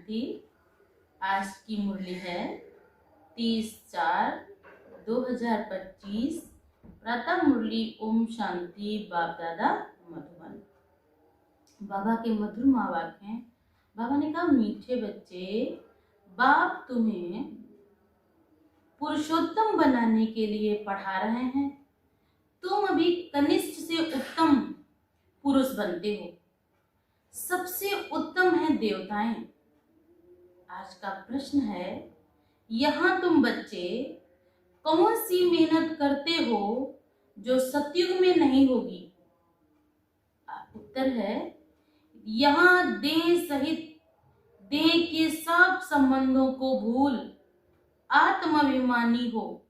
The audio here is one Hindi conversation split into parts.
शांति। आज की मुरली है 30/4/2025। प्रातः मुरली ओम शांति बाप दादा मधुबन। बाबा के मधुर वाक्य हैं। बाबा ने कहा, मीठे बच्चे, बाप तुम्हें पुरुषोत्तम बनाने के लिए पढ़ा रहे हैं। तुम अभी कनिष्ठ से उत्तम पुरुष बनते हो। सबसे उत्तम है देवताएं। आज का प्रश्न है, यहाँ तुम बच्चे कौन सी मेहनत करते हो जो सतयुग में नहीं होगी? उत्तर है, यहाँ देह सहित देह के सब संबंधों को भूल आत्माभिमानी हो।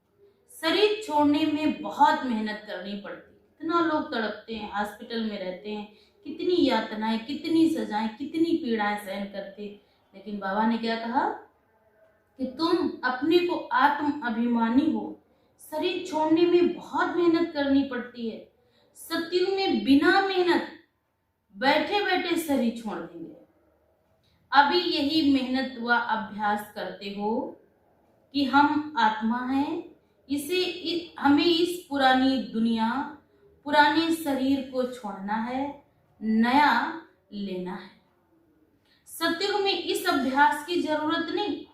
शरीर छोड़ने में बहुत मेहनत करनी पड़ती। कितना लोग तड़पते हैं, हॉस्पिटल में रहते हैं, कितनी यातनाएं, कितनी सजाएं, कितनी पीड़ाएं सहन करते। लेकिन बाबा ने क्या कहा कि तुम अपने को आत्म अभिमानी हो। शरीर छोड़ने में बहुत मेहनत करनी पड़ती है। सतयुग में बिना मेहनत बैठे बैठे शरीर छोड़ देंगे। अभी यही मेहनत व अभ्यास करते हो कि हम आत्मा हैं। हमें इस पुरानी दुनिया, पुराने शरीर को छोड़ना है, नया लेना है। सतयुग में इस अभ्यास की जरूरत नहीं,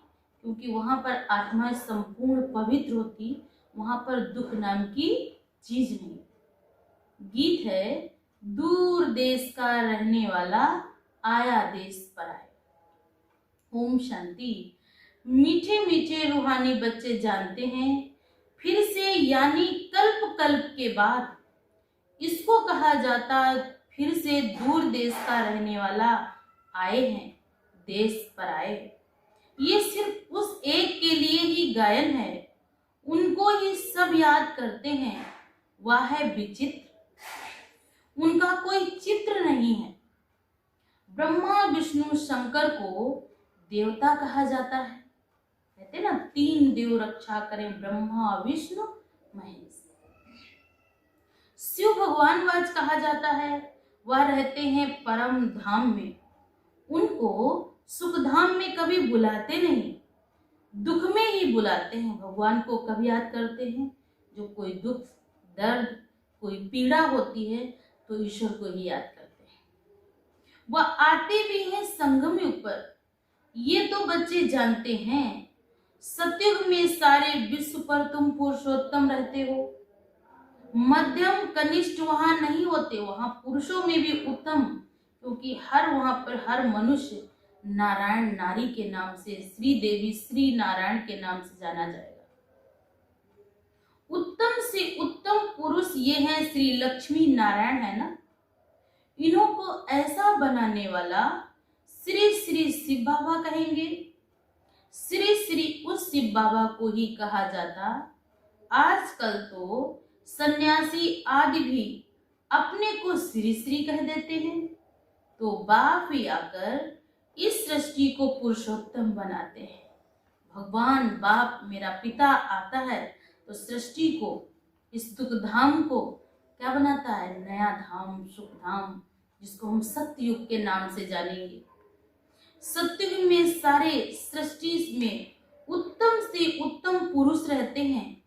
क्योंकि वहां पर आत्मा संपूर्ण पवित्र होती। वहां पर दुख नाम की चीज नहीं। गीत है, दूर देश का रहने वाला आया देश पर आए। ओम शांति। मीठे मीठे रूहानी बच्चे जानते हैं, फिर से यानी कल्प कल्प के बाद इसको कहा जाता, फिर से दूर देश का रहने वाला आए हैं, देश पर आए। ये सिर्फ उस एक के लिए ही गायन है। उनको ही सब याद करते हैं। वह है विचित्र, उनका कोई चित्र नहीं है। ब्रह्मा विष्णु शंकर को देवता कहा जाता है। कहते ना, 3 देव रक्षा करें, ब्रह्मा विष्णु महेश। शिव भगवान वाज कहा जाता है। वह रहते हैं परम धाम में। उनको सुख धाम में कभी बुलाते नहीं, दुख में ही बुलाते हैं। भगवान को कभी याद करते हैं, जो कोई दुख, दर्द, कोई पीड़ा होती है तो ईश्वर को ही याद करते हैं। वह आते भी हैं संगम युग पर। ये तो बच्चे जानते हैं। सतयुग में सारे विश्व पर तुम पुरुषोत्तम रहते हो। मध्यम कनिष्ठ वहां नहीं होते। वहां पुरुषों में भी उत्तम, क्योंकि वहां पर हर मनुष्य नारायण नारी के नाम से, श्री देवी श्री नारायण के नाम से जाना जाएगा। उत्तम से उत्तम पुरुष ये हैं श्री लक्ष्मी नारायण, है ना। इन्हों को ऐसा बनाने वाला श्री श्री शिव बाबा कहेंगे। श्री श्री उस शिव बाबा को ही कहा जाता। आजकल तो सन्यासी आदि भी अपने को श्री श्री कह देते हैं। तो बाप ही आकर इस सृष्टि को पुरुषोत्तम बनाते हैं। भगवान बाप मेरा पिता आता है तो सृष्टि को, इस दुख धाम को क्या बनाता है? नया धाम, सुख धाम, जिसको हम सत्ययुग के नाम से जानेंगे। सत्ययुग में सारे सृष्टि में उत्तम से उत्तम पुरुष रहते हैं।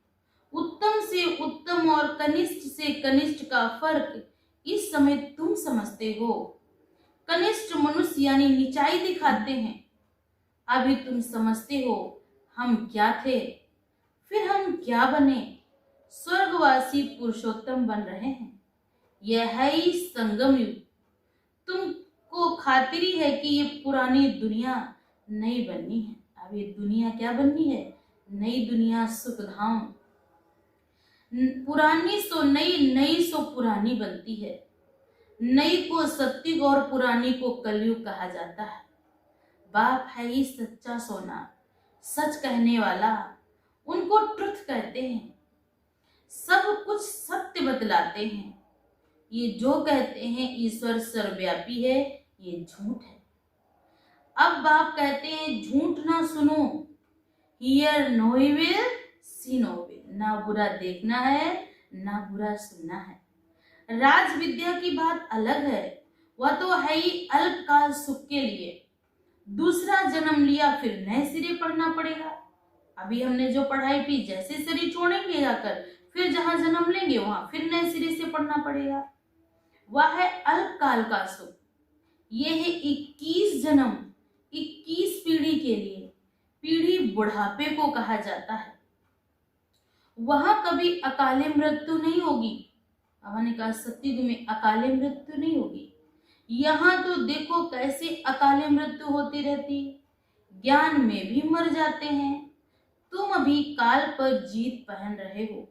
उत्तम से उत्तम और कनिष्ठ से कनिष्ठ का फर्क इस समय तुम समझते हो। कनिष्ठ मनुष्य यानी नीचाई दिखाते हैं। अभी तुम समझते हो हम क्या थे, फिर हम क्या बने। स्वर्गवासी पुरुषोत्तम बन रहे हैं। यह है ही संगम युग। तुमको खातिरी है कि ये पुरानी दुनिया नई बननी है। अब ये दुनिया क्या बननी है? नई दुनिया, सुखधाम। पुरानी सो नई, नई सो पुरानी बनती है। नई को सत्युग और पुरानी को कलयुग कहा जाता है। बाप है ही सच्चा सोना, सच कहने वाला। उनको ट्रुथ कहते हैं। सब कुछ सत्य बतलाते हैं। ये जो कहते हैं ईश्वर सर्वव्यापी है, ये झूठ है। अब बाप कहते हैं झूठ ना सुनो। Hear no evil, see no evil. ना बुरा देखना है, ना बुरा सुनना है। राज विद्या की बात अलग है। वह तो है ही अल्पकाल सुख के लिए। दूसरा जन्म लिया फिर नए सिरे पढ़ना पड़ेगा। अभी हमने जो पढ़ाई की, जैसे शरीर छोड़ेंगे जाकर फिर जहां जन्म लेंगे वहां फिर नए सिरे से पढ़ना पड़ेगा। वह है अल्पकाल का सुख। यह है 21 जन्म, 21 पीढ़ी के लिए। पीढ़ी बुढ़ापे को कहा जाता है। वहां कभी अकाले मृत्यु नहीं होगी। बाबा ने कहा सतयुग में अकाले मृत्यु नहीं होगी। यहाँ तो देखो कैसे अकाले मृत्यु होती रहती, ज्ञान में भी मर जाते हैं। तुम अभी काल पर जीत पहन रहे हो।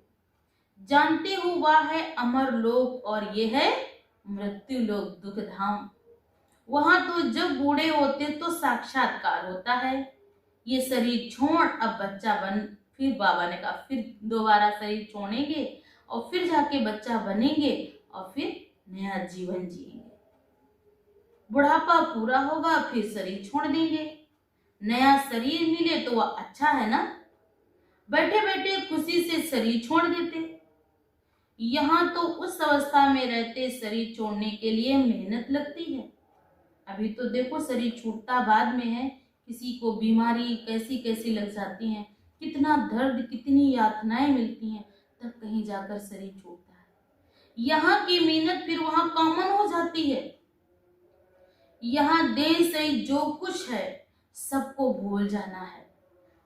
जानते हो वह है अमर लोक और ये है मृत्यु लोक, दुख धाम। वहां तो जब बूढ़े होते तो साक्षात्कार होता है। ये शरीर छोड़ अब बच्चा बन। फिर बाबा ने कहा फिर दोबारा शरीर छोड़ेंगे और फिर जाके बच्चा बनेंगे और फिर नया जीवन जिएंगे। बुढ़ापा पूरा होगा फिर शरीर छोड़ देंगे। नया शरीर मिले तो वह अच्छा है ना। बैठे बैठे खुशी से शरीर छोड़ देते। यहाँ तो उस अवस्था में रहते शरीर छोड़ने के लिए मेहनत लगती है। अभी तो देखो शरीर छूटता बाद में है। किसी को बीमारी कैसी कैसी लग जाती है, कितना दर्द, कितनी यातनाएं मिलती हैं, तब कहीं जाकर शरीर छूटता है। यहाँ की मेहनत फिर वहां कॉमन हो जाती है। यहाँ देह से जो कुछ है सबको भूल जाना है।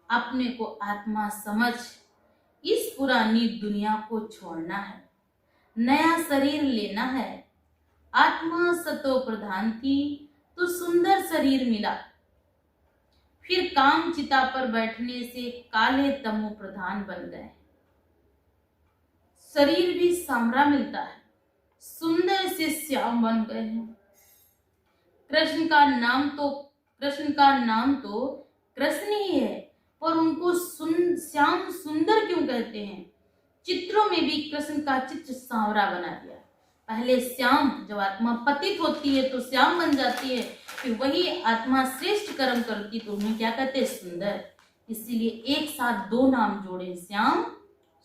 अपने को आत्मा समझ इस पुरानी दुनिया को छोड़ना है। नया शरीर लेना है। आत्मा सतो प्रधान थी तो सुंदर शरीर मिला। फिर काम चिता पर बैठने से काले तमो प्रधान बन गए। शरीर भी सामरा मिलता है, सुंदर से श्याम बन गए हैं। कृष्ण का नाम तो कृष्ण ही है, पर उनको श्याम सुंदर क्यों कहते हैं? चित्रों में भी कृष्ण का चित्र सांवरा बना दिया। पहले श्याम, जब आत्मा पतित होती है तो श्याम बन जाती है, फिर वही आत्मा श्रेष्ठ कर्म करती तो उन्हें क्या कहते हैं? सुंदर। इसीलिए एक साथ दो नाम जोड़े, श्याम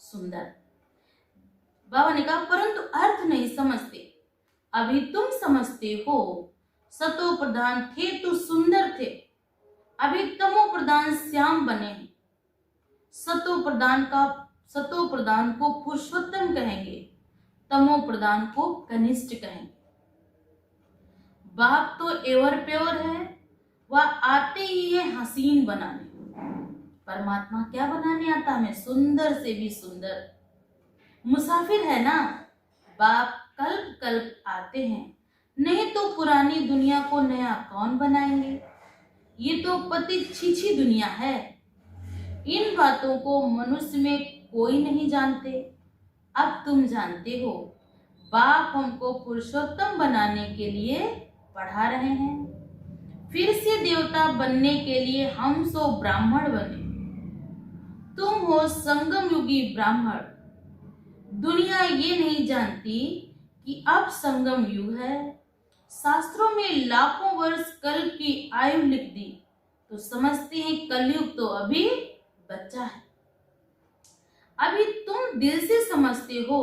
सुंदर। बाबा ने कहा परंतु अर्थ नहीं समझते। अभी तुम समझते हो। सतो प्रधान थे तो सुंदर थे, अभी तमो प्रधान श्याम बने हैं। सतो प्रधान को पुरुषोत्तम कहेंगे, तमो प्रधान को कनिष्ठ कहेंगे। बाप तो एवर प्योर है, वह आते ही है हसीन बनाने। परमात्मा क्या बनाने आता हमें? सुंदर से भी सुंदर। मुसाफिर है ना, बाप कल्प कल्प आते हैं, नहीं तो पुरानी दुनिया को नया कौन बनाएंगे? ये तो पतित छीछी दुनिया है। इन बातों को मनुष्य में कोई नहीं जानते। अब तुम जानते हो। बाप हमको पुरुषोत्तम बनाने के लिए पढ़ा रहे हैं। फिर से देवता बनने के लिए हम सो ब्राह्मण बने। तुम हो संगम युगी ब्राह्मण। दुनिया ये नहीं जानती कि अब संगम युग है। शास्त्रों में लाखों वर्ष कल की आयु लिख दी तो समझते हैं कलयुग तो अभी बच्चा है। अभी तुम दिल से समझते हो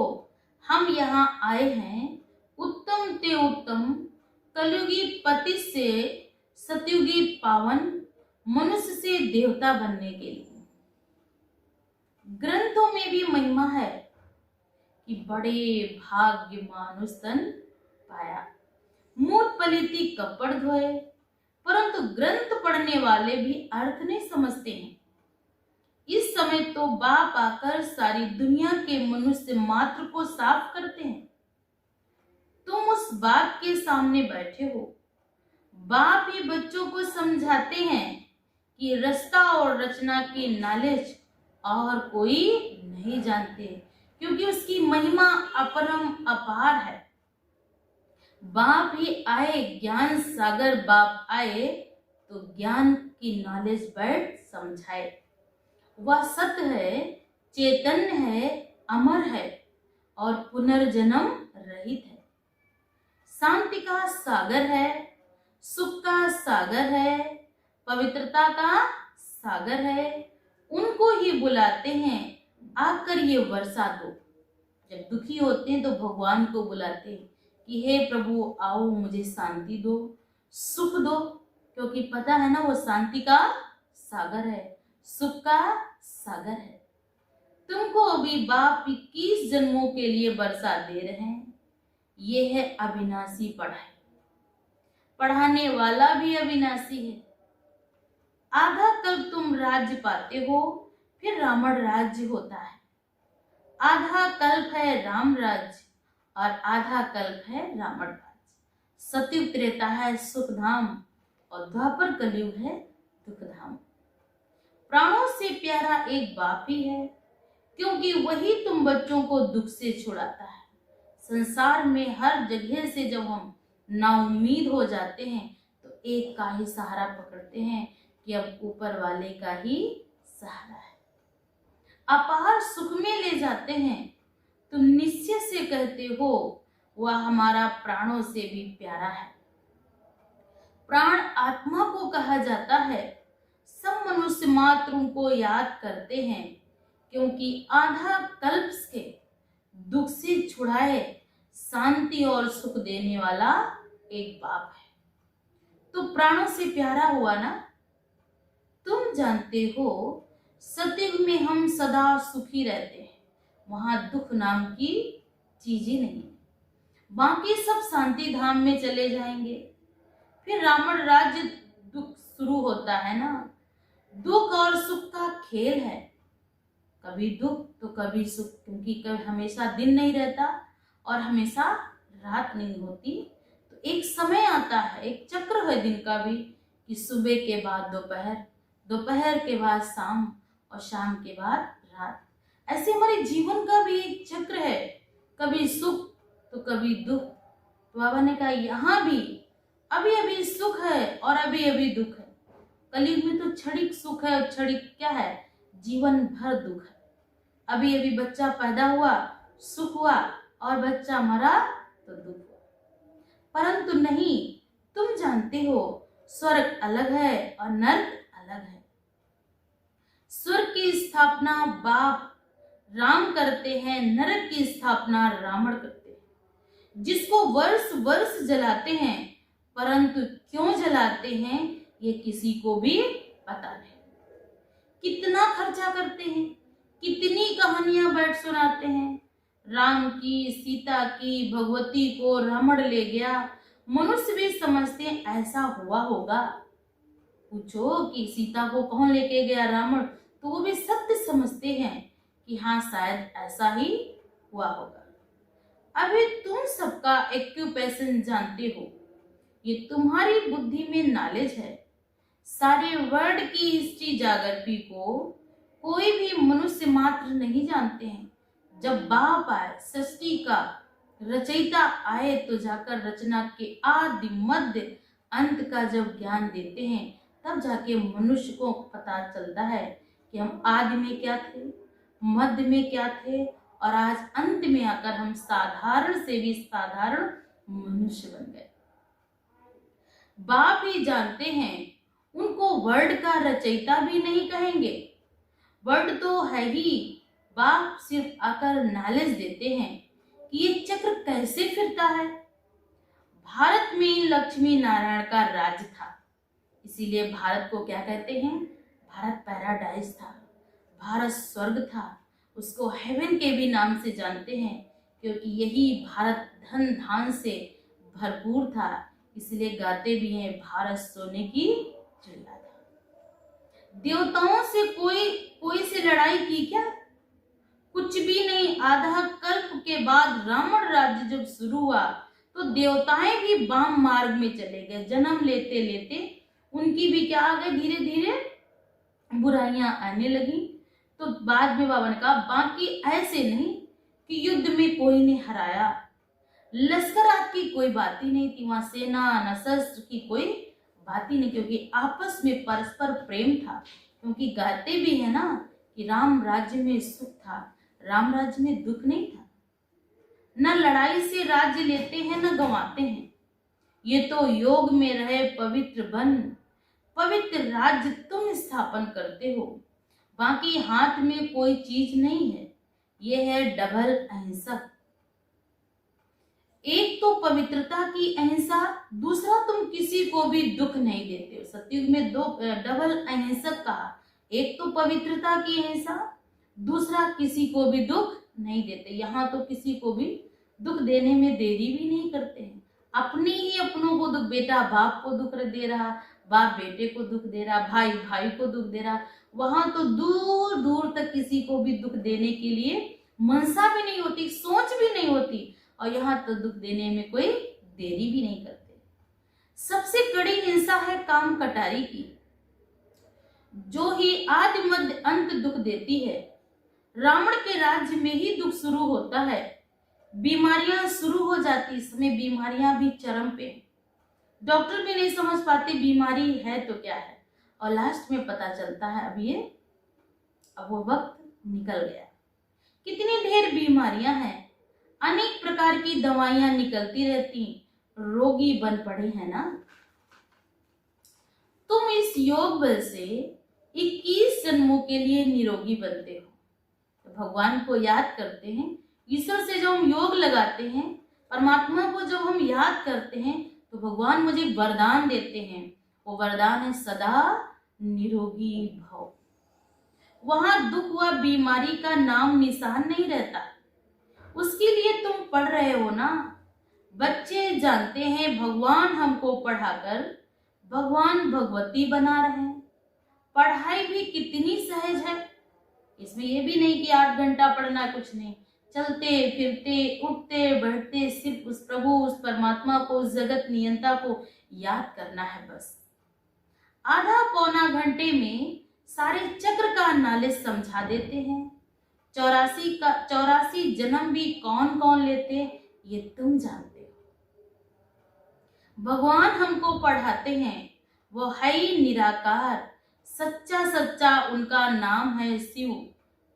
हम यहाँ आए हैं उत्तम ते उत्तम कलयुगी पति से सतयुगी पावन मनुष्य से देवता बनने के लिए। ग्रंथों में भी महिमा है कि बड़े भाग्य मानुष तन पाया। मूर्त पलिति कपड़ धोए, परंतु ग्रंथ पढ़ने वाले भी अर्थ नहीं समझते हैं। इस समय तो बाप आकर सारी दुनिया के मनुष्य मात्र को साफ करते हैं। तुम उस बाप के सामने बैठे हो। बाप ही बच्चों को समझाते हैं कि रास्ता और रचना की नॉलेज और कोई नहीं जानते, क्योंकि उसकी महिमा अपरम अपार है। बाप ही आए, ज्ञान सागर बाप आए तो ज्ञान की नॉलेज बैठ समझाए। वह सत्य है, चैतन्य है, अमर है और पुनर्जन्म रहित है। शांति का सागर है, सुख का सागर है, पवित्रता का सागर है। उनको ही बुलाते हैं आकर ये वर्षा दो। जब दुखी होते हैं तो भगवान को बुलाते हैं कि हे प्रभु आओ मुझे शांति दो, सुख दो, क्योंकि पता है ना वो शांति का सागर है, सुख का सागर है। तुमको अभी बाप 21 जन्मों के लिए बरसा दे रहे हैं। ये है अविनाशी पढ़ाई, पढ़ाने वाला भी अविनाशी है। आधा कल्प तुम राज्य पाते हो, फिर रावण राज्य होता है। आधा कल्प है राम राज्य और आधा कल्प है रावण राज्य। सतयुग त्रेता है सुखधाम और द्वापर कलयुग है दुखधाम। प्राणों से प्यारा एक बाप ही है, क्योंकि वही तुम बच्चों को दुख से छुड़ाता है। संसार में हर जगह से जब हम नाउम्मीद हो जाते हैं तो एक का ही सहारा पकड़ते हैं कि अब ऊपर वाले का ही सहारा है। अपार सुख में ले जाते हैं, तुम निश्चय से कहते हो वह हमारा प्राणों से भी प्यारा है। प्राण आत्मा को कहा जाता है। सब मनुष्य मात्र उनको याद करते हैं, क्योंकि आधा कल्प के दुख से छुड़ाए शांति और सुख देने वाला एक बाप है। तो प्राणों से प्यारा हुआ ना। तुम जानते हो सतयुग में हम सदा सुखी रहते हैं, वहां दुख नाम की चीज ही नहीं। बाकी सब शांति धाम में चले जाएंगे। फिर रावण राज्य दुख शुरू होता है ना। दुख और सुख का खेल है, कभी दुख तो कभी सुख, क्योंकि कभी हमेशा दिन नहीं रहता और हमेशा रात नहीं होती। तो एक समय आता है, एक चक्र है दिन का भी, कि सुबह के बाद दोपहर, दोपहर के बाद शाम और शाम के बाद रात। ऐसे हमारे जीवन का भी एक चक्र है, कभी सुख तो कभी दुख। तो बाबा ने कहा यहाँ भी अभी अभी सुख है और अभी अभी दुख है। कलयुग में तो क्षणिक सुख है और क्षणिक क्या है, जीवन भर दुख है। अभी अभी बच्चा पैदा हुआ, सुख हुआ, और बच्चा मरा तो दुख हुआ। परंतु नहीं, तुम जानते हो स्वर्ग अलग है और नर्क अलग है। स्वर्ग की स्थापना बाप राम करते हैं, नरक की स्थापना रावण करते हैं। जिसको वर्ष वर्ष जलाते हैं, परंतु क्यों जलाते हैं ये किसी को भी पता नहीं। कितना खर्चा करते हैं, कितनी कहानियां बैठ सुनाते हैं। राम की, सीता की, भगवती को रावण ले गया। मनुष्य भी समझते हैं ऐसा हुआ होगा। पूछो कि सीता को कौन लेके गया, रावण, तो वो भी सत्य समझते हैं कि हाँ शायद ऐसा ही हुआ होगा। अभी तुम सबका एक्यूपेशन जानते हो, ये तुम्हारी बुद्धि में नॉलेज है। सारे वर्ल्ड की हिस्ट्री जाग्रफी को कोई भी मनुष्य मात्र नहीं जानते हैं। जब बाप आए, सृष्टि का रचयिता आए, तो जाकर रचना के आदि मध्य अंत का जब ज्ञान देते हैं, तब जाके मनुष्य को पता चलता है कि हम आदि में क्या थे, मध्य में क्या थे, और आज अंत में आकर हम साधारण से भी साधारण मनुष्य बन गए। बाप ही जानते हैं, उनको वर्ड का रचयिता भी नहीं कहेंगे। वर्ड तो है ही, बाप सिर्फ आकर नॉलेज देते हैं कि ये चक्र कैसे फिरता है। भारत में लक्ष्मी नारायण का राज्य था, इसीलिए भारत को क्या कहते हैं, भारत पैराडाइज था, भारत स्वर्ग था। उसको हेवन के भी नाम से जानते हैं, क्योंकि यही भारत धन धान से भरपूर था। इसलिए गाते भी हैं, भारत सोने की चिड़िया था। देवताओं से कोई से लड़ाई की क्या, कुछ भी नहीं। आधा कल्प के बाद रावण राज्य जब शुरू हुआ तो देवताएं भी वाम मार्ग में चले गए। जन्म लेते लेते उनकी भी क्या आ गई, धीरे धीरे बुराइयां आने लगी। तो बाद में बाबा ने कहा बाकी ऐसे नहीं कि युद्ध में कोई ने हराया, लश्करात की कोई बात ही नहीं थी, वहां सेना न शस्त्र की कोई बात ही नहीं, क्योंकि आपस में परस्पर प्रेम था। क्योंकि गाते भी है ना कि राम राज्य में सुख था, राम राज्य में दुख नहीं था। न लड़ाई से राज्य लेते हैं न गंवाते हैं, ये तो योग में रहे पवित्र बन, पवित्र राज्य तुम स्थापन करते हो। बाकी हाथ में कोई चीज नहीं है, ये है डबल अहिंसक। एक तो पवित्रता की अहिंसा, दूसरा तुम किसी को भी दुख नहीं देते हो। सतयुग में दो डबल अहिंसक कहा, एक तो पवित्रता की अहिंसा, दूसरा किसी को भी दुख नहीं देते। यहाँ तो किसी को भी दुख देने में देरी भी नहीं करते हैं। अपने ही अपनों को दुख, बेटा बाप को दुख दे रहा, बाप बेटे को दुख दे रहा, भाई भाई को दुख दे रहा, वहां तो दूर दूर तक किसी को भी दुख देने के लिए मनसा भी नहीं होती, सोच भी नहीं होती, और यहाँ तो दुख देने में कोई देरी भी नहीं करते। सबसे कड़ी हिंसा है काम कटारी की, जो ही आदि मध्य अंत दुख देती है। रावण के राज्य में ही दुख शुरू होता है, बीमारियां शुरू हो जाती, इस समय बीमारियां भी चरम पे, डॉक्टर भी नहीं समझ पाते बीमारी है तो क्या है, और लास्ट में पता चलता है अब वो वक्त निकल गया। कितनी ढेर बीमारियां हैं, अनेक प्रकार की दवाइयां निकलती रहती, रोगी बन पड़े हैं ना। तुम इस योग बल से 21 जन्मों के लिए निरोगी बनते हो। तो भगवान को याद करते हैं, ईश्वर से जब हम योग लगाते हैं, परमात्मा को जब हम याद करते हैं, तो भगवान मुझे वरदान देते हैं। वो वरदान है सदा निरोगी भव। वहां दुख व बीमारी का नाम निशान नहीं रहता। उसके लिए तुम पढ़ रहे हो ना। बच्चे जानते हैं भगवान हमको पढ़ाकर भगवान भगवती बना रहे हैं। पढ़ाई भी कितनी सहज है, इसमें यह भी नहीं कि 8 घंटा पढ़ना, कुछ नहीं, चलते फिरते उठते बैठते सिर्फ उस प्रभु, उस परमात्मा को, उस जगत नियंता को याद करना है बस। आधा पौना घंटे में सारे चक्र का नॉलेज समझा देते हैं। 84 जन्म भी कौन कौन लेते ये तुम जानते हो। भगवान हमको पढ़ाते हैं, वो है ही निराकार, सच्चा सच्चा उनका नाम है शिव,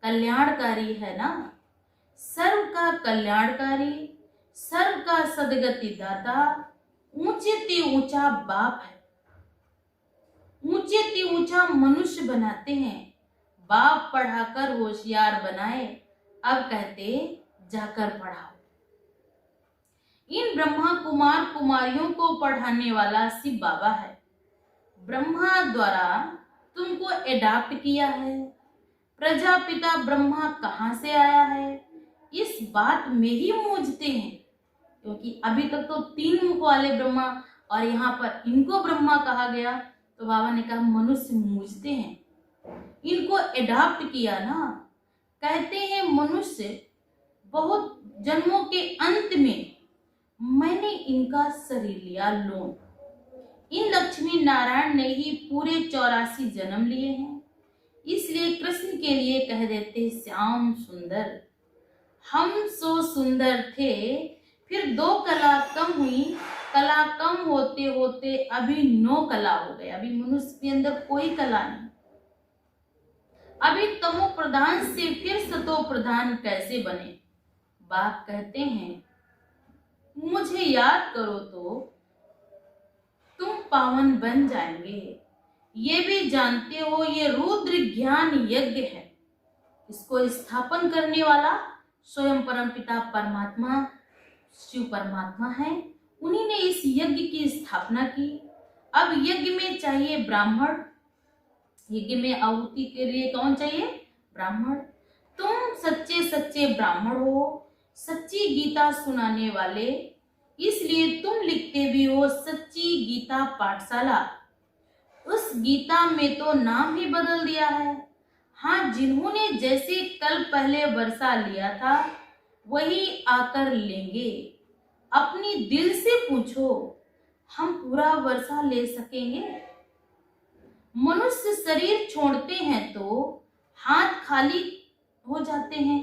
कल्याणकारी है ना, सर्व का कल्याणकारी, सर्व का सदगति दाता, ऊंचे ते ऊंचा बाप है, ऊंचे ते ऊंचा मनुष्य बनाते हैं। बाप पढ़ाकर होशियार बनाए, अब कहते जाकर पढ़ाओ। इन ब्रह्मा कुमार कुमारियों को पढ़ाने वाला शिव बाबा है। ब्रह्मा द्वारा तुमको एडॉप्ट किया है। प्रजापिता ब्रह्मा कहाँ से आया है, इस बात में ही मूझते हैं, क्योंकि अभी तक तो 3 मुख वाले ब्रह्मा, और यहाँ पर इनको ब्रह्मा कहा गया, तो बाबा ने कहा मनुष्य मूझते हैं। इनको एडॉप्ट किया ना, कहते हैं मनुष्य बहुत जन्मों के अंत में मैंने इनका शरीर लिया लोन। इन लक्ष्मी नारायण ने ही पूरे 84 जन्म लिए हैं, इसलिए कृष्ण के लिए कह देते श्याम सुंदर। हम सो सुंदर थे, फिर 2 कला कम हुई, कला कम होते होते अभी 9 कला हो गए। अभी मनुष्य के अंदर कोई कला नहीं। अभी तमो प्रधान से फिर सतो प्रधान कैसे बने। बाप कहते हैं मुझे याद करो तो तुम पावन बन जाएंगे। ये भी जानते हो ये रुद्र ज्ञान यज्ञ है, इसको स्थापन करने वाला स्वयं परमपिता परमात्मा शिव परमात्मा है। उन्हीं ने इस यज्ञ की स्थापना की। अब यज्ञ में चाहिए ब्राह्मण, यज्ञ में आहुति के लिए कौन चाहिए, ब्राह्मण। तुम सच्चे सच्चे ब्राह्मण हो, सच्ची गीता सुनाने वाले, इसलिए तुम लिखते भी हो सच्ची गीता पाठशाला। उस गीता में तो नाम ही बदल दिया है। हाँ, जिन्होंने जैसे कल पहले वर्षा लिया था वही आकर लेंगे। अपनी दिल से पूछो हम पूरा वर्षा ले सकेंगे। मनुष्य शरीर छोड़ते हैं तो हाथ खाली हो जाते हैं।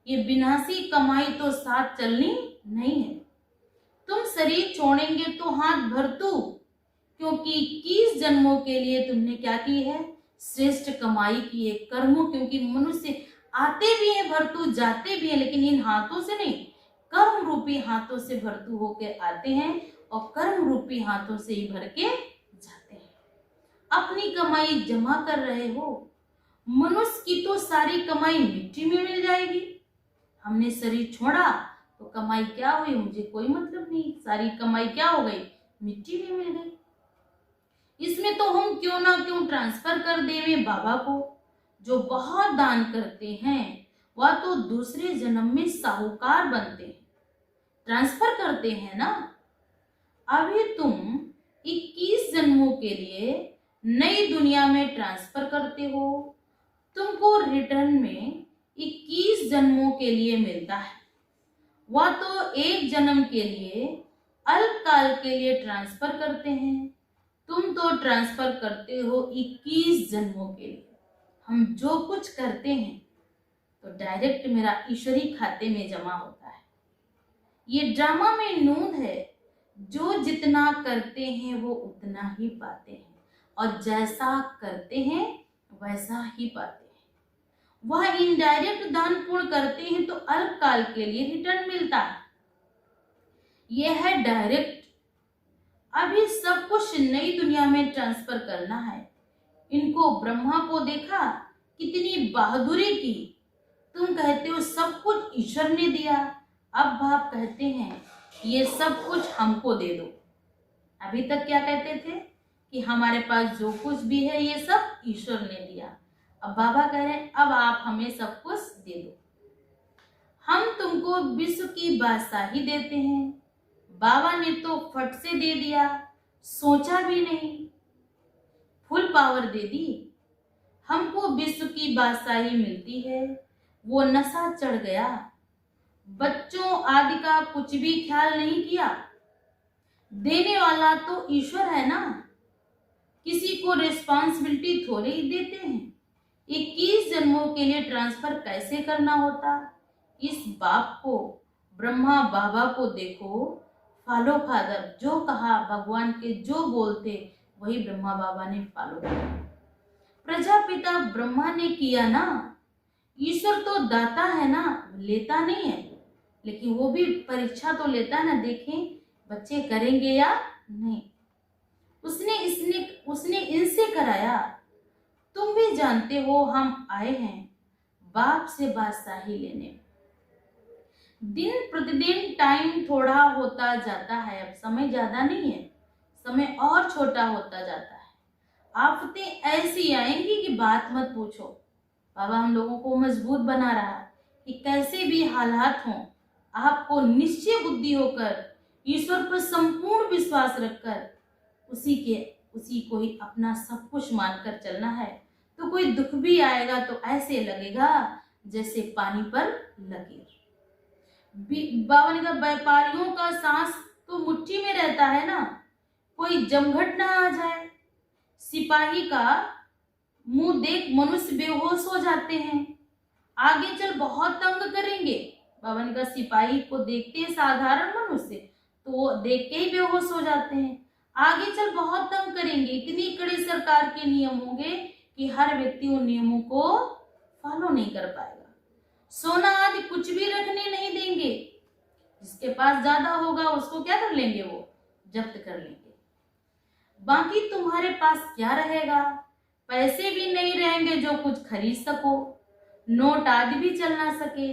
ये विनाशी कमाई तो साथ चलनी नहीं है। तुम शरीर छोड़ेंगे तो हाथ भरतू, क्योंकि 21 जन्मों के लिए तुमने क्या की है, श्रेष्ठ कमाई की है, कर्मों। क्योंकि मनुष्य आते भी हैं भरतू, जाते भी हैं, लेकिन इन हाथों से नहीं, कर्म रूपी हाथों से भरतू होके आते हैं और कर्म रूपी हाथों से ही भर के जाते हैं। अपनी कमाई जमा कर रहे हो। मनुष्य की तो सारी कमाई मिट्टी में मिल जाएगी। हमने शरीर छोड़ा तो कमाई क्या हुई, मुझे कोई मतलब नहीं, सारी कमाई क्या हो गई, मिट्टी में मिल गई। इसमें तो हम क्यों ना क्यों ट्रांसफर कर देवे बाबा को। जो बहुत दान करते हैं वह तो दूसरे जन्म में साहूकार बनते हैं, ट्रांसफर करते हैं ना। अभी तुम 21 जन्मों के लिए नई दुनिया में ट्रांसफर करते हो। तुमको रिटर्न में 21 जन्मों के लिए मिलता है। वह तो एक जन्म के लिए अल्पकाल के लिए ट्रांसफर करते हैं, तुम तो ट्रांसफर करते हो 21 जन्मों के लिए। हम जो कुछ करते हैं तो डायरेक्ट मेरा ईश्वरी खाते में जमा होता है। ये ड्रामा में नूंद है, जो जितना करते हैं वो उतना ही पाते हैं, और जैसा करते हैं वैसा ही पाते हैं। वह इनडायरेक्ट दान पुण्य करते हैं तो अल्पकाल के लिए रिटर्न मिलता है। यह है डायरेक्ट। अभी सब कुछ नई दुनिया में ट्रांसफर करना है। इनको ब्रह्मा को देखा, कितनी बहादुरी की। तुम कहते हो सब कुछ ईश्वर ने दिया, अब बाप कहते हैं ये सब कुछ हमको दे दो। अभी तक क्या कहते थे कि हमारे पास जो कुछ भी है ये सब ईश्वर ने दिया। अब बाबा कह रहे हैं अब आप हमें सब कुछ दे दो। हम तुमको विश्व की बादशाही देते हैं। बाबा ने तो फट से दे दिया, सोचा भी नहीं, फुल पावर दे दी। हमको विश्व की बादशाही मिलती है, वो नशा चढ़ गया। बच्चों आदि का कुछ भी ख्याल नहीं किया। देने वाला तो ईश्वर है ना, किसी को रिस्पॉन्सिबिलिटी थोड़े ही देते हैं। 21 जन्मों के लिए ट्रांसफर कैसे करना होता, इस बाप को, ब्रह्मा बाबा को देखो, फॉलो फादर जो कहा, भगवान के जो बोलते वही ब्रह्मा बाबा ने फॉलो किया। प्रजापिता ब्रह्मा ने किया ना। ईश्वर तो दाता है ना, लेता नहीं है, लेकिन वो भी परीक्षा तो लेता है ना, देखें बच्चे करेंगे या नहीं। उसने इनसे कराया। तुम भी जानते हो हम आए हैं बाप से बादशाही लेने। दिन प्रतिदिन टाइम थोड़ा होता जाता है, अब समय ज्यादा नहीं है, समय और छोटा होता जाता है। आफतें ऐसी आएंगी कि बात मत पूछो। बाबा हम लोगों को मजबूत बना रहा है कि कैसे भी हालात हों, आपको निश्चय बुद्धि होकर ईश्वर पर संपूर्ण विश्वास रखकर उसी को ही अपना सब कुछ मानकर चलना है। तो कोई दुख भी आएगा तो ऐसे लगेगा जैसे पानी पर लकीर। बाबा ने कहा व्यापारियों का सांस तो मुट्ठी में रहता है ना, कोई जमघट ना आ जाए। सिपाही का मुंह देख मनुष्य बेहोश हो जाते हैं, आगे चल बहुत तंग करेंगे। बाबा ने कहा सिपाही को देखते हैं साधारण मनुष्य तो वो देख के ही बेहोश हो जाते हैं, आगे चल बहुत तंग करेंगे। इतनी कड़े सरकार के नियम होंगे कि हर व्यक्ति उन नियमों को फॉलो नहीं कर पाएगा। सोना आदि कुछ भी रखने नहीं देंगे। जिसके पास ज्यादा होगा उसको क्या कर लेंगे, वो जब्त कर लेंगे। बाकी तुम्हारे पास क्या रहेगा, पैसे भी नहीं रहेंगे जो कुछ खरीद सको, नोट आदि भी चल ना सके।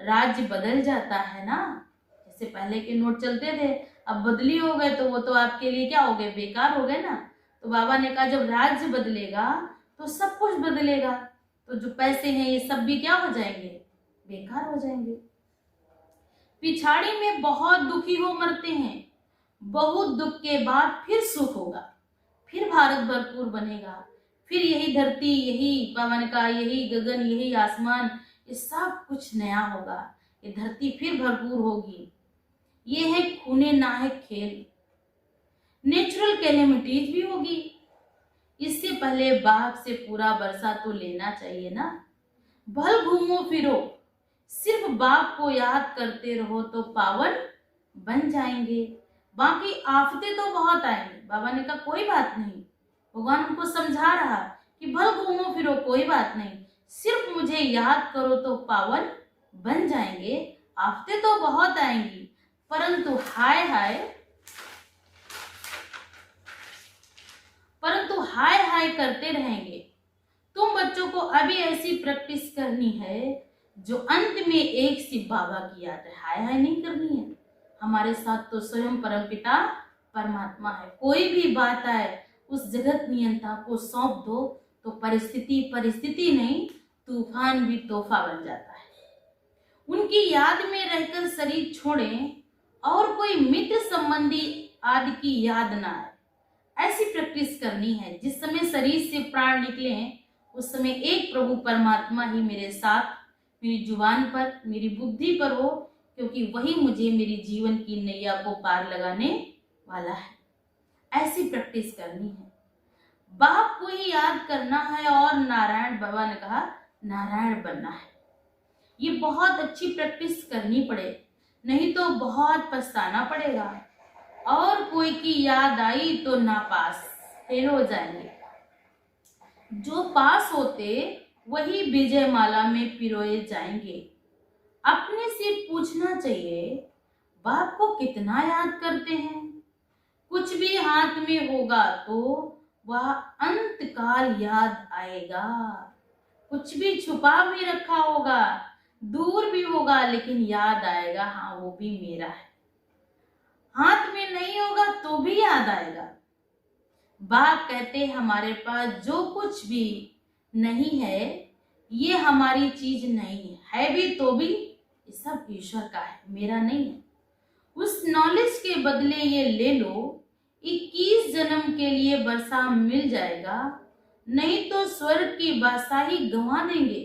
राज्य बदल जाता है ना, जैसे पहले के नोट चलते थे अब बदली हो गए तो वो तो आपके लिए क्या हो गए, बेकार हो गए ना। तो बाबा ने कहा जब राज्य बदलेगा तो सब कुछ बदलेगा, तो जो पैसे हैं ये सब भी क्या हो जाएंगे, बेकार हो जाएंगे। पिछाड़ी में बहुत दुखी हो मरते हैं, बहुत दुख के बाद फिर सुख होगा, फिर भारत भरपूर बनेगा, फिर यही धरती, यही बाबा ने कहा यही गगन, यही आसमान, ये सब कुछ नया होगा। ये धरती फिर भरपूर होगी। ये है खूने नाहक खेल। नेचुरल कैलेमिटीज भी होगी। इससे पहले बाप से पूरा बरसा तो लेना चाहिए ना। भल घूमो फिरो, सिर्फ बाप को याद करते रहो तो पावन बन जाएंगे। बाकी आफतें तो बहुत आएंगी। बाबा ने कहा कोई बात नहीं, भगवान हमको समझा रहा कि भल घूमो फिरो कोई बात नहीं, सिर्फ मुझे याद करो तो पावन बन जाएंगे। आफतें तो बहुत आएंगी, परंतु हाय हाय करते रहेंगे। तुम बच्चों को अभी ऐसी प्रैक्टिस करनी है जो अंत में एक शिव बाबा की याद है। हाय हाय नहीं करनी है, हमारे साथ तो स्वयं परमपिता परमात्मा है। कोई भी बात आए उस जगत नियंता को सौंप दो तो परिस्थिति परिस्थिति नहीं, तूफान भी तोहफा बन जाता है। उनकी याद में रहकर शरीर छोड़ें और कोई मित्र संबंधी आदि की याद ना आए, ऐसी प्रैक्टिस करनी है। जिस समय शरीर से प्राण निकले उस समय एक प्रभु परमात्मा ही मेरे साथ, मेरी जुबान पर, मेरी बुद्धि पर हो, क्योंकि वही मुझे मेरी जीवन की नैया को पार लगाने वाला है। ऐसी प्रैक्टिस करनी है। बाप को ही याद करना है और नारायण बाबा ने कहा नारायण बनना है। ये बहुत अच्छी प्रैक्टिस करनी पड़े, नहीं तो बहुत पछताना पड़ेगा। और कोई की याद आई तो नापास, फेल हो जाएंगे। जो पास होते वही विजय माला में पिरोए जाएंगे। अपने से पूछना चाहिए, बाप को कितना याद करते हैं? कुछ भी हाथ में होगा तो वह अंतकाल याद आएगा। कुछ भी छुपा भी रखा होगा, दूर भी होगा, लेकिन याद आएगा, हाँ वो भी मेरा है। हाथ में नहीं होगा तो भी याद आएगा। बाप कहते हमारे पास जो कुछ भी नहीं है ये हमारी चीज नहीं है भी तो भी ये सब ईश्वर का है, मेरा नहीं है। उस नॉलेज के बदले ये ले लो, 21 जन्म के लिए वर्षा मिल जाएगा, नहीं तो स्वर्ग की बादशाही गंवा देंगे।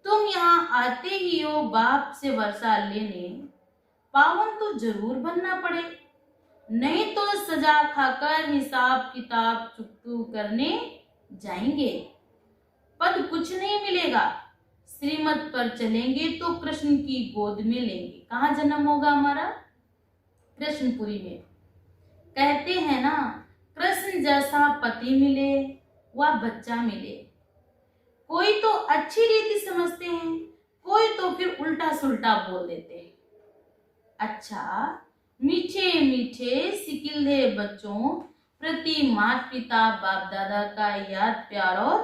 तुम यहाँ आते ही हो बाप से वर्षा लेने, पावन तो जरूर बनना पड़े, नहीं तो सजा खाकर हिसाब किताब चुकतू करने जाएंगे। पद कुछ नहीं मिलेगा, श्रीमत पर चलेंगे तो कृष्ण की गोद में लेंगे। कहाँ जन्म होगा हमारा? कृष्णपुरी में। कहते हैं ना, कृष्ण जैसा पति मिले व बच्चा मिले। कोई तो अच्छी रीति समझते हैं, कोई तो फिर उल्टा सुल्टा बोल देते हैं। अच्छा, मीठे मीठे सिकिल्दे बच्चों प्रति माता पिता बाप दादा का याद प्यार और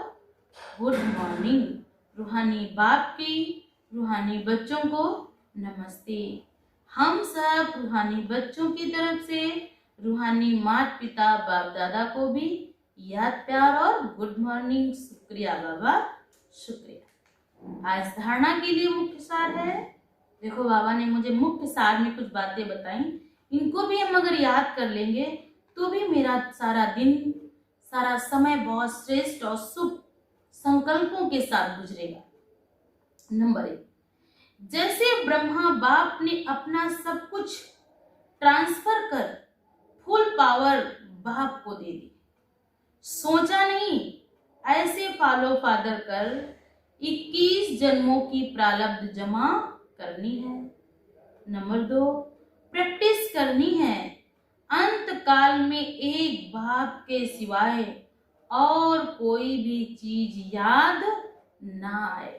गुड मॉर्निंग। रूहानी बाप की रूहानी बच्चों को नमस्ते। हम सब रूहानी बच्चों की तरफ से रूहानी माता पिता बाप दादा को भी याद प्यार और गुड मॉर्निंग। शुक्रिया बाबा, शुक्रिया। आज धारणा के लिए मुख्य सार है। देखो बाबा ने मुझे मुख्य सार में कुछ बातें बताई, इनको भी हम अगर याद कर लेंगे तो भी मेरा सारा दिन, सारा समय बहुत श्रेष्ठ और शुभ संकल्पों के साथ गुजरेगा। नंबर 1, जैसे ब्रह्मा बाप ने अपना सब कुछ ट्रांसफर कर फुल पावर बाप को दे दी, सोचा नहीं, ऐसे फॉलो फादर कर 21 जन्मों की प्रारब्ध जमा करनी है। नंबर 2, प्रैक्टिस करनी है, अंत काल में एक बाप के सिवाय और कोई भी चीज याद ना आए।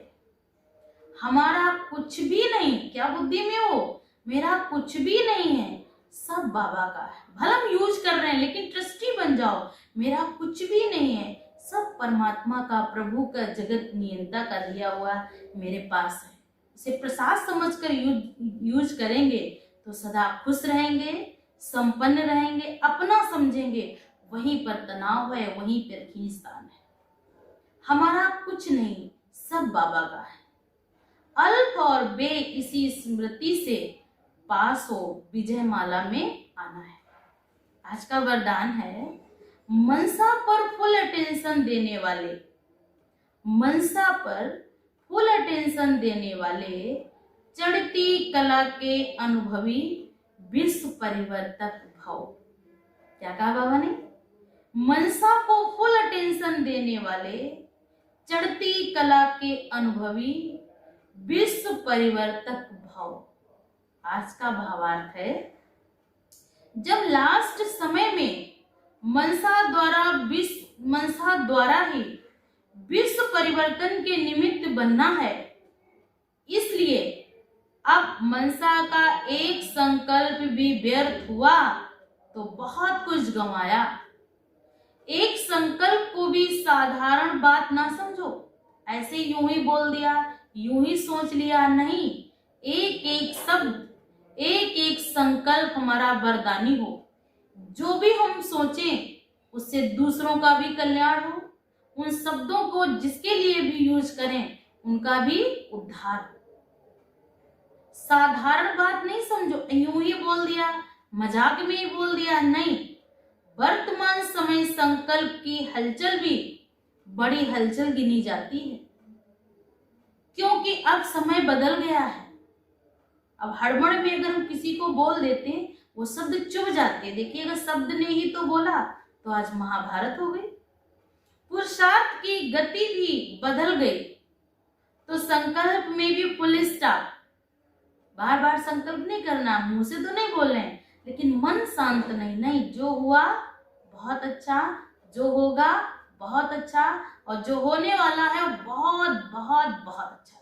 हमारा कुछ भी नहीं, क्या बुद्धि में हो, मेरा कुछ भी नहीं है, सब बाबा का है। भले हम यूज कर रहे हैं लेकिन ट्रस्टी बन जाओ, मेरा कुछ भी नहीं है, सब परमात्मा का, प्रभु का, जगत नियंता का दिया हुआ मेरे पास है। इसे प्रसाद समझकर यूज करेंगे तो सदा खुश रहेंगे, संपन्न रहेंगे, अपना समझेंगे। वहीं पर तनाव है, वहीं पर खींचतान है। हमारा कुछ नहीं, सब बाबा का है। अल्प और बे इसी स्मृति से पास हो, विजय माला में आना है। आज का वरदान है, मनसा पर फुल अटेंशन देने वाले, मनसा पर फुल अटेंशन देने वाले चढ़ती कला के अनुभवी विश्व परिवर्तक भव। क्या कहा बाबा ने? मनसा को फुल अटेंशन देने वाले चढ़ती कला के अनुभवी विश्व परिवर्तक भाव। आज का भावार्थ है, जब लास्ट समय में मनसा द्वारा ही विश्व परिवर्तन के निमित्त बनना है, इसलिए अब मनसा का एक संकल्प भी व्यर्थ हुआ तो बहुत कुछ गंवाया। एक संकल्प को भी साधारण बात ना समझो, ऐसे यूं ही बोल दिया, यूं ही सोच लिया, नहीं, एक एक शब्द, एक एक संकल्प हमारा वरदानी हो। जो भी हम सोचें उससे दूसरों का भी कल्याण हो, उन शब्दों को जिसके लिए भी यूज करें उनका भी उद्धार हो। साधारण बात नहीं समझो, यूं ही बोल दिया, मजाक में ही बोल दिया, नहीं। वर्तमान समय संकल्प की हलचल भी बड़ी हलचल गिनी जाती है, क्योंकि अब समय बदल गया है। अब हड़बड़ में अगर हम किसी को बोल देते हैं वो शब्द चुभ जाते हैं। देखिए, अगर शब्द ने ही तो बोला तो आज महाभारत हो गई। पुरुषार्थ की गति भी बदल गई, तो संकल्प में भी फुल स्टॉप। बार बार संकल्प नहीं करना, मुंह से तो नहीं बोल रहे हैं, लेकिन मन शांत नहीं, जो हुआ बहुत अच्छा, जो होगा बहुत अच्छा, और जो होने वाला है बहुत बहुत बहुत अच्छा।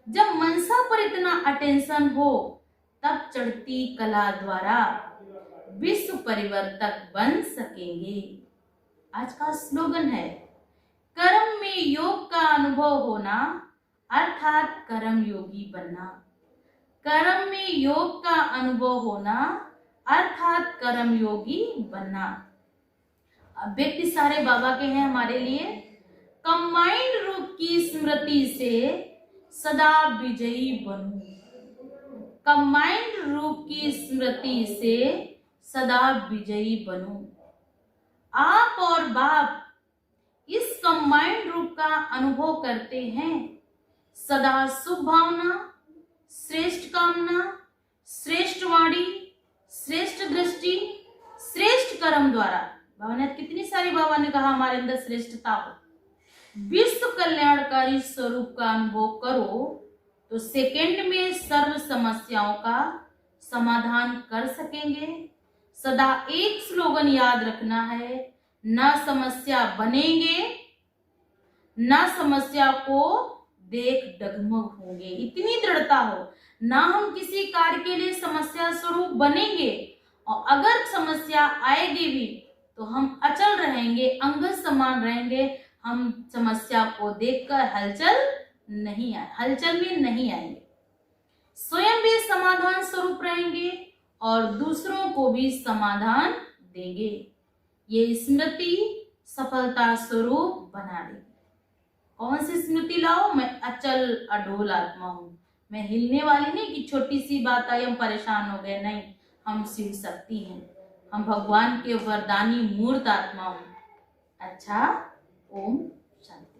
जब मनसा पर इतना अटेंशन हो तब चढ़ती कला द्वारा विश्व परिवर्तक बन सकेंगे। आज का स्लोगन है, कर्म में योग का अनुभव होना अर्थात कर्म योगी बनना। कर्म में योग का अनुभव होना अर्थात कर्म योगी बनना। अब व्यक्ति सारे बाबा के हैं हमारे लिए। कंबाइंड रूप की स्मृति से सदा विजयी बनूं। कंबाइंड रूप की स्मृति से सदा विजयी बनूं। आप और बाप इस कंबाइंड रूप का अनुभव करते हैं। सदा शुभ भावना, श्रेष्ठ कामना, श्रेष्ठ वाणी, श्रेष्ठ दृष्टि, श्रेष्ठ कर्म द्वारा, बाबा ने कितनी सारी, बाबा ने कहा हमारे अंदर श्रेष्ठता हो, विश्व कल्याणकारी स्वरूप का अनुभव करो तो सेकंड में सर्व समस्याओं का समाधान कर सकेंगे। सदा एक स्लोगन याद रखना है, ना समस्या बनेंगे, ना समस्या को देख डगमग होंगे। इतनी दृढ़ता हो, ना हम किसी कार्य के लिए समस्या स्वरूप बनेंगे, और अगर समस्या आएगी भी तो हम अचल रहेंगे, अंगद समान रहेंगे। हम समस्या को देखकर हलचल में नहीं आएंगे, स्वयं भी समाधान स्वरूप रहेंगे और दूसरों को भी समाधान देंगे। ये स्मृति सफलता स्वरूप बना देगी। कौन सी स्मृति लाओ? मैं अचल अडोल आत्मा हूँ, मैं हिलने वाली नहीं कि छोटी सी बात आई हम परेशान हो गए, नहीं, हम शिव शक्ति हैं, हम भगवान के वरदानी मूर्त आत्मा हूँ। अच्छा, ओम शांति।